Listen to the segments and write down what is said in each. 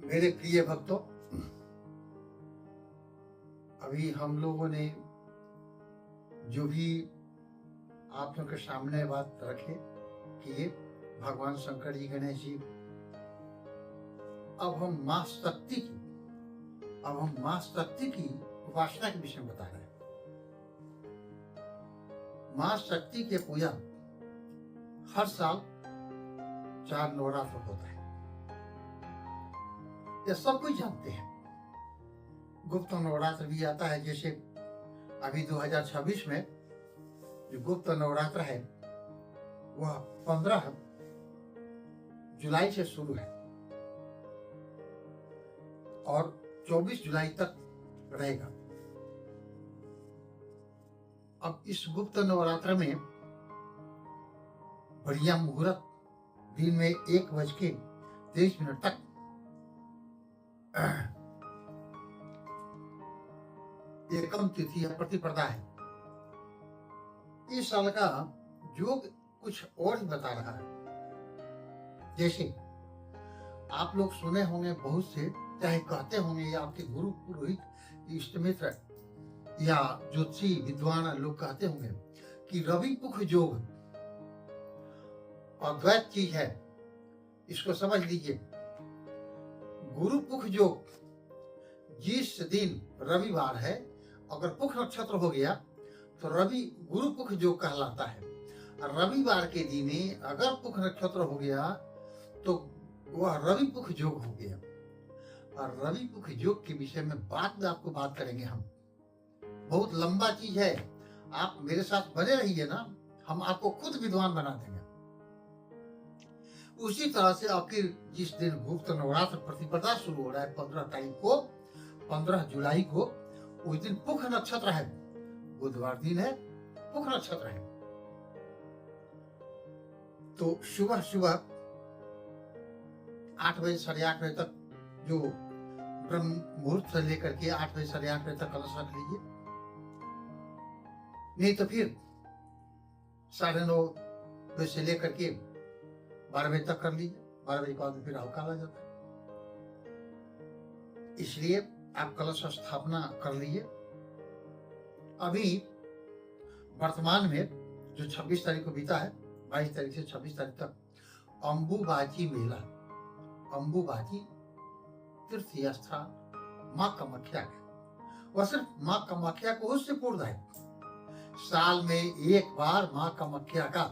मेरे प्रिय भक्तों, अभी हम लोगों ने जो भी आप लोगों के सामने बात रखे कि ये भगवान शंकर जी, गणेश जी, अब हम माँ शक्ति की उपासना के विषय में बता रहे हैं। माँ शक्ति के पूजा हर साल 4 नवरात्र होता है, ये सब कुछ जानते हैं। गुप्त नवरात्र भी आता है, जैसे अभी 2026 में जो गुप्त नवरात्र है वह 15 जुलाई से शुरू है और 24 जुलाई तक रहेगा। अब इस गुप्त नवरात्र में बढ़िया मुहूर्त दिन में 1:23 तक एकम तिथि या प्रतिपदा है। इस साल का योग कुछ और ही बता रहा है। जैसे आप लोग सुने होंगे, बहुत से चाहे कहते होंगे या आपके गुरु पुरोहित इष्ट मित्र या ज्योतिषी विद्वान लोग कहते होंगे कि रवि पुख योग अद्वैत चीज है, इसको समझ लीजिए। गुरु पुख योग जिस दिन रविवार है, अगर पुख नक्षत्र हो गया तो रवि गुरु पुख योग कहलाता है। रविवार के दिन अगर पुख नक्षत्र हो गया तो वह रवि पुख योग हो गया। और रवि पुख योग के विषय में बाद में आपको बात करेंगे हम, बहुत लंबा चीज है। आप मेरे साथ बने रहिए ना, हम आपको खुद विद्वान बना देंगे। उसी तरह से आखिर जिस दिन गुप्त नवरात्र प्रतिपदा शुरू हो रहा है 15 तारीख को, 15 जुलाई को, उस दिन पुख नक्षत्र है, बुधवार दिन है, पुख नक्षत्र है। तो सुबह सुबह 8 बजे 8:30 बजे तक, जो ब्रह्म मुहूर्त से लेकर के 8 बजे 8:30 बजे तक कलश रख लीजिए। नहीं तो फिर 9:30 बजे से लेकर के 12 बजे तक कर लीजिए। 12 बजे के बाद फिर अवकाल आ जाता है, इसलिए आप कलश स्थापना कर लीजिए। अभी वर्तमान में जो 26 तारीख को बीता है, 22 तारीख से 26 तारीख तक अंबुबाची मेला, अंबुबाची तीर्थ स्थान माँ कामाख्या है। वह सिर्फ माँ कामाख्या को उससे पूर्ण है। साल में एक बार माँ कामाख्या का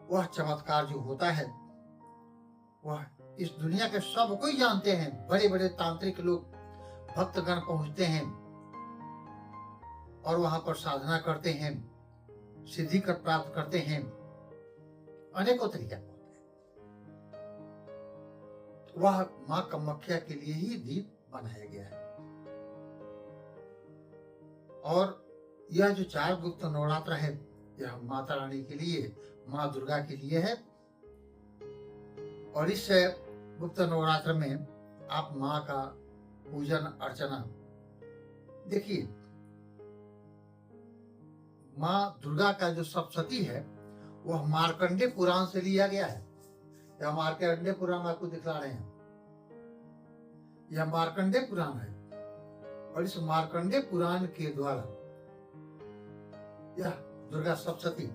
वह चमत्कार जो होता है, वह इस दुनिया के सब कोई जानते हैं। बड़े बड़े तांत्रिक लोग, भक्तगण पहुंचते हैं और वहां पर साधना करते हैं, सिद्धि कर प्राप्त करते हैं। अनेकों तरीके होते हैं। वह माँ कामाख्या के लिए ही दिन बनाया गया है। और यह जो 4 गुप्त नवरात्र है, यह माता रानी के लिए, माँ दुर्गा के लिए है। और इस गुप्त नवरात्र में आप माँ का पूजन अर्चना, देखिए माँ दुर्गा का जो सप्तशती है वह मार्कंडे पुराण से लिया गया है। यह मार्कंडे पुराण आपको दिखला रहे हैं, यह मार्कंडे पुराण है। और इस मार्कंडे पुराण के द्वारा यह दुर्गा सप्तशती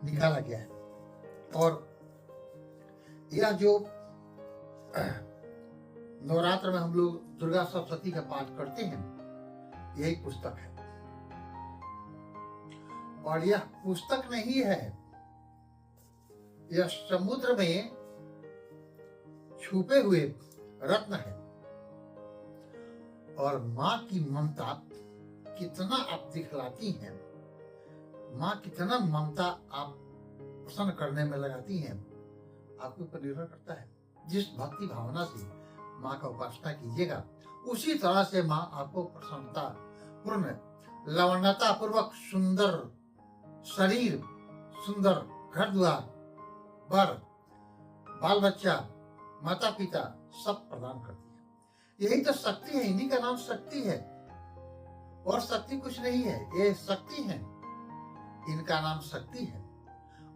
निकाला गया है। और यह जो नवरात्र में हम लोग दुर्गा सप्तशती का पाठ करते हैं, यही पुस्तक है। और यह पुस्तक नहीं है, यह समुद्र में छुपे हुए रत्न है। और माँ की ममता कितना आप दिखलाती हैं, माँ कितना ममता आप प्रसन्न करने में लगाती हैं, आपके ऊपर निर्भर करता है। जिस भक्ति भावना से माँ का उपासना कीजिएगा, उसी तरह से माँ आपको प्रसन्नता पूर्ण, लवणता पूर्वक सुंदर शरीर, सुंदर घर द्वार, बर, बाल बच्चा, माता पिता सब प्रदान करती है। यही तो शक्ति है, इन्हीं का नाम शक्ति है। और शक्ति कुछ नहीं है, ये शक्ति है, इनका नाम शक्ति है।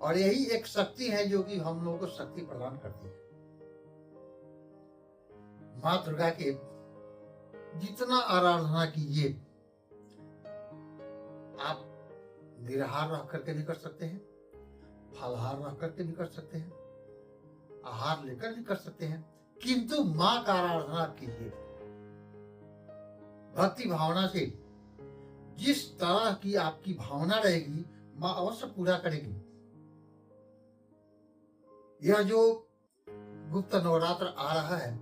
और यही एक शक्ति है जो कि हम लोगों को शक्ति प्रदान करती है। माँ दुर्गा के जितना आराधना कीजिए, आप निराहार रह करके भी कर सकते हैं, फलाहार रह करके भी कर सकते हैं, आहार लेकर भी कर सकते हैं, किंतु माँ का आराधना कीजिए भक्ति भावना से। जिस तरह की आपकी भावना रहेगी माँ अवश्य पूरा करेगी। यह जो गुप्त नवरात्र आ रहा है,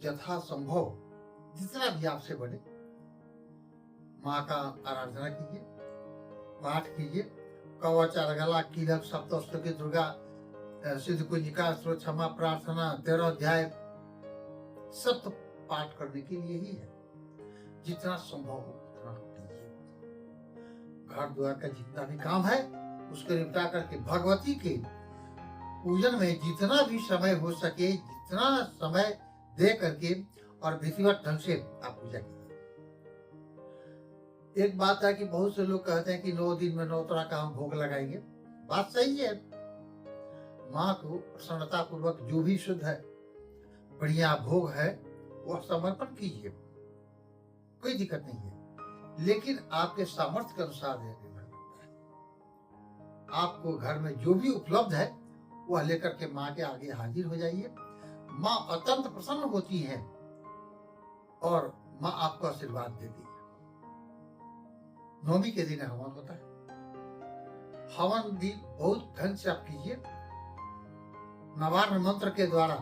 यथा संभव जितना भी आपसे बने माँ का आराधना कीजिए, पाठ कीजिए। कवच अर्गला कीलक सप्तस्तुति दुर्गा सिद्ध कुंजिका स्रोत क्षमा प्रार्थना 13 अध्याय सब तो पाठ करने के लिए ही है। जितना संभव हो उतना कीजिए। घर द्वार का जितना भी काम है उसको निपटा करके भगवती के पूजन में जितना भी समय हो सके, जितना समय दे करके और विधिवत ढंग से आप पूजा कीजिए। एक बात है कि बहुत से लोग कहते हैं कि 9 दिन में 9 तरह का हम भोग लगाएंगे। बात सही है। माँ को प्रसन्नता पूर्वक जो भी शुद्ध है, बढ़िया भोग है, वह समर्पण कीजिए, कोई दिक्कत नहीं है। लेकिन आपके सामर्थ्य के अनुसार निर्भर करता है। आपको घर में जो भी उपलब्ध है वह लेकर के माँ के आगे हाजिर हो जाइए। माँ अत्यंत प्रसन्न होती है और माँ आपको आशीर्वाद देती है। नवमी के दिन हवन होता है। हवन भी बहुत ढंग से आप कीजिए, नवार्ण मंत्र के द्वारा।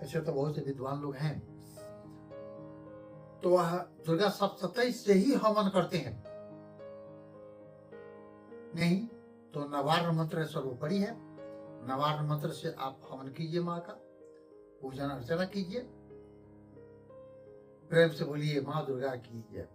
ऐसे तो बहुत से विद्वान लोग हैं तो वह दुर्गा सप्तशती से ही हवन करते हैं, नहीं तो नवार्ण मंत्र सर्वोपरि है। नवार्ण मंत्र से आप हवन कीजिए, माँ का पूजन अर्चना कीजिए। प्रेम से बोलिए माँ दुर्गा की जय।